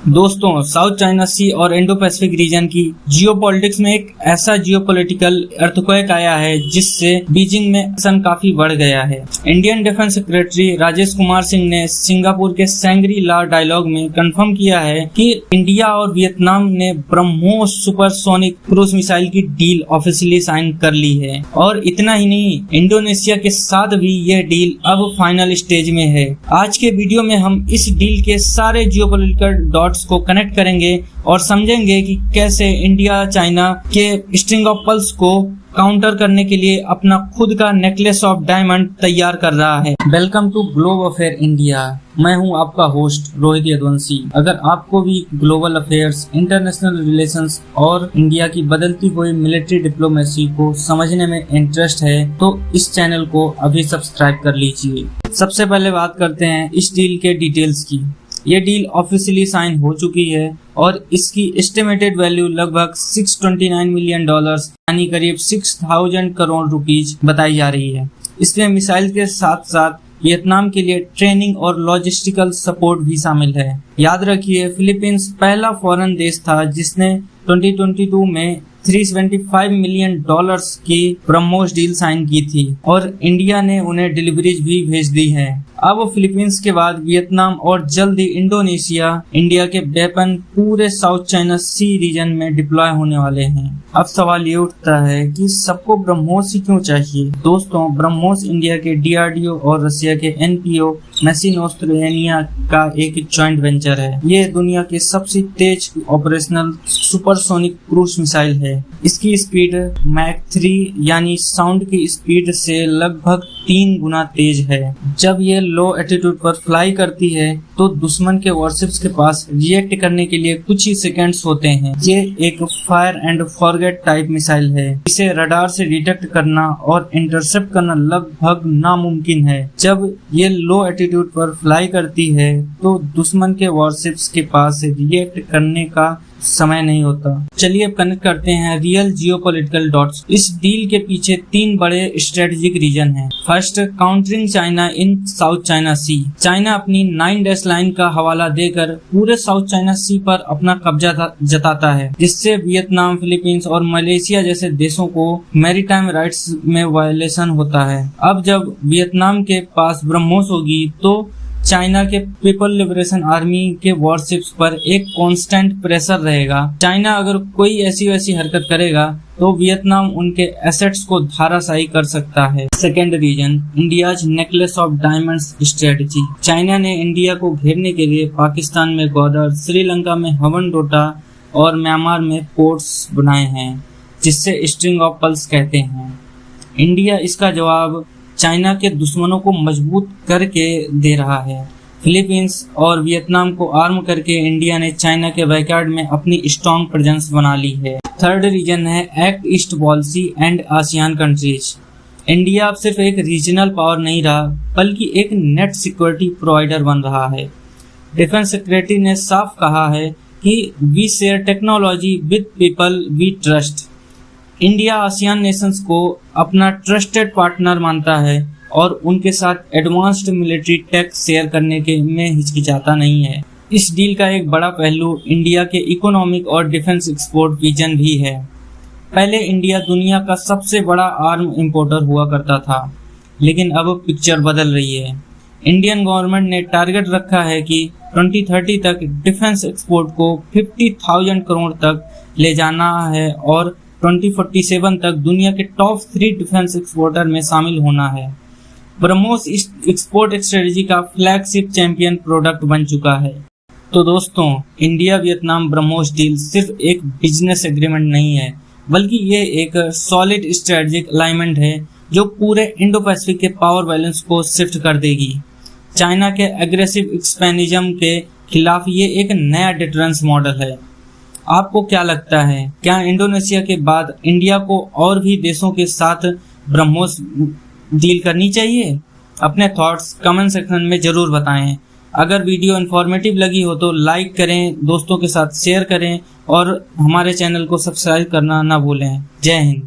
दोस्तों, south China सी और Indo Pacific region की जियोपॉलिटिक्स में एक ऐसा जियोपॉलिटिकल अर्थक्वेक आया है जिससे बीजिंग में टेंशन काफी बढ़ गया है। Indian defence secretary Rajesh Kumar Singh ने सिंगापुर के सैंग्री ला डायलॉग में कंफर्म किया है कि इंडिया और वियतनाम ने ब्रह्मोस सुपरसोनिक क्रूज मिसाइल की डील ऑफिशियली साइन कर ली है। और इतना ही नहीं, इंडोनेशिया के साथ भी यह डील अब फाइनल स्टेज में है। आज के वीडियो में हम इस डील के सारे जियोपॉलिटिकल डॉट्स को कनेक्ट करेंगे और समझेंगे कि कैसे इंडिया चाइना के स्ट्रिंग ऑफ पल्स को काउंटर करने के लिए अपना खुद का नेकलेस ऑफ डायमंड तैयार कर रहा है। Welcome to global affair India. मैं हूं आपका होस्ट रोहित यदुवंशी। अगर आपको भी ग्लोबल अफेयर्स, इंटरनेशनल रिलेशंस और इंडिया की बदलती हुई मिलिट्री डिप्लोमेसी को समझने में इंटरेस्ट है तो इस चैनल को अभी सब्सक्राइब कर लीजिए। सबसे पहले बात करते हैं इस डील के डिटेल्स की। ये डील ऑफिशियली साइन हो चुकी है और इसकी एस्टिमेटेड वैल्यू लगभग $629 मिलियन यानी करीब 6000 करोड़ रुपीज बताई जा रही है। इसमें मिसाइल के साथ साथ वियतनाम के लिए ट्रेनिंग और लॉजिस्टिकल सपोर्ट भी शामिल है। याद रखिए, फिलीपींस पहला फॉरेन देश था जिसने 2022 में $375 मिलियन की ब्रह्मोस डील साइन की थी और इंडिया ने उन्हें डिलीवरीज भी भेज दी है। अब फिलीपींस के बाद वियतनाम और जल्दी इंडोनेशिया इंडिया के वेपन पूरे साउथ चाइना सी रीजन में डिप्लॉय होने वाले हैं। अब सवाल ये उठता है कि सबको ब्रह्मोस ही क्यों चाहिए? दोस्तों, ब्रह्मोस इंडिया के DRDO और रशिया के NPO मैसिनोस्ट्रेनिया का एक जॉइंट वेंचर है। ये दुनिया के सबसे तेज ऑपरेशनल सुपरसोनिक क्रूज मिसाइल है। इसकी स्पीड मैक 3 यानी साउंड की स्पीड से लगभग 3 गुना तेज है। जब ये लो एल्टीट्यूड पर फ्लाई करती है तो दुश्मन के वॉरशिप्स के पास रिएक्ट करने के लिए कुछ ही सेकंड्स होते हैं। ये एक fire and forget type missile है। इसे रडार से डिटेक्ट करना और इंटरसेप्ट करना लगभग नामुमकिन है। जब ये लो एल्टीट्यूड पर फ्लाई करती है तो दुश्मन के वॉरशिप्स के पास रिएक्ट करने का समय नहीं होता। चलिए अब कनेक्ट करते हैं रियल जियोपॉलिटिकल डॉट्स। इस डील के पीछे 3 बड़े स्ट्रेटेजिक रीजन हैं। First, countering China in South China Sea. China अपनी 9 डैश लाइन का हवाला देकर पूरे साउथ चाइना सी पर अपना कब्जा जताता है, जिससे वियतनाम, फिलीपींस और मलेशिया जैसे देशों को मैरीटाइम राइट्स में वायलेशन होता है। अब जब वियतनाम के पास ब्रह्मोस होगी तो चाइना के पीपल लिबरेशन आर्मी के वॉरशिप्स पर एक कांस्टेंट प्रेशर रहेगा। चाइना अगर कोई ऐसी वैसी हरकत करेगा तो वियतनाम उनके एसेट्स को धाराशायी कर सकता है। Second reason, India's necklace of diamonds strategy. China ने इंडिया को घेरने के लिए पाकिस्तान में ग्वादर, श्रीलंका में हवनटोटा और म्यांमार में पोर्ट्स बनाए हैं, जिससे स्ट्रिंग ऑफ पल्स कहते हैं। इंडिया इसका जवाब चाइना के दुश्मनों को मजबूत करके दे रहा है। फिलीपींस और वियतनाम को आर्म करके इंडिया ने चाइना के बैकयार्ड में अपनी स्ट्रॉन्ग प्रेजेंस बना ली है। थर्ड रीजन है act east policy and ASEAN countries. India अब सिर्फ एक रीजनल पावर नहीं रहा बल्कि एक नेट सिक्योरिटी प्रोवाइडर बन रहा है। डिफेंस सेक्रेटरी ने साफ कहा है कि we share technology with people we trust. India ASEAN nations को अपना ट्रस्टेड पार्टनर मानता है और उनके साथ एडवांस्ड मिलिट्री टेक शेयर करने के में हिचकिचाता नहीं है। इस डील का एक बड़ा पहलू इंडिया के इकोनॉमिक और डिफेंस एक्सपोर्ट विजन भी है। पहले इंडिया दुनिया का सबसे बड़ा आर्म इंपोर्टर हुआ करता था, लेकिन अब पिक्चर बदल रही है। इंडियन गवर्नमेंट ने टारगेट रखा है कि 2030 तक डिफेंस एक्सपोर्ट को 50,000 करोड़ तक ले जाना है और 2047 तक दुनिया के टॉप 3 डिफेंस एक्सपोर्टर में शामिल होना है। ब्रह्मोस एक्सपोर्ट स्ट्रेटजी का फ्लैगशिप चैंपियन प्रोडक्ट बन चुका है। तो दोस्तों, इंडिया वियतनाम ब्रह्मोस डील सिर्फ एक बिजनेस एग्रीमेंट नहीं है, बल्कि ये एक सॉलिड स्ट्रेटेजिक अलाइनमेंट है जो पूरे इंडो पैसिफिक के पावर बैलेंस को शिफ्ट कर देगी। चाइना के एग्रेसिव एक्सपेंडिज्म के खिलाफ ये एक नया डिटरेंस मॉडल है। आपको क्या लगता है, क्या इंडोनेशिया के बाद इंडिया को और भी देशों के साथ ब्रह्मोस डील करनी चाहिए? अपने थॉट्स कमेंट सेक्शन में जरूर बताएं। अगर वीडियो इन्फॉर्मेटिव लगी हो तो लाइक करें, दोस्तों के साथ शेयर करें और हमारे चैनल को सब्सक्राइब करना ना भूलें। जय हिंद।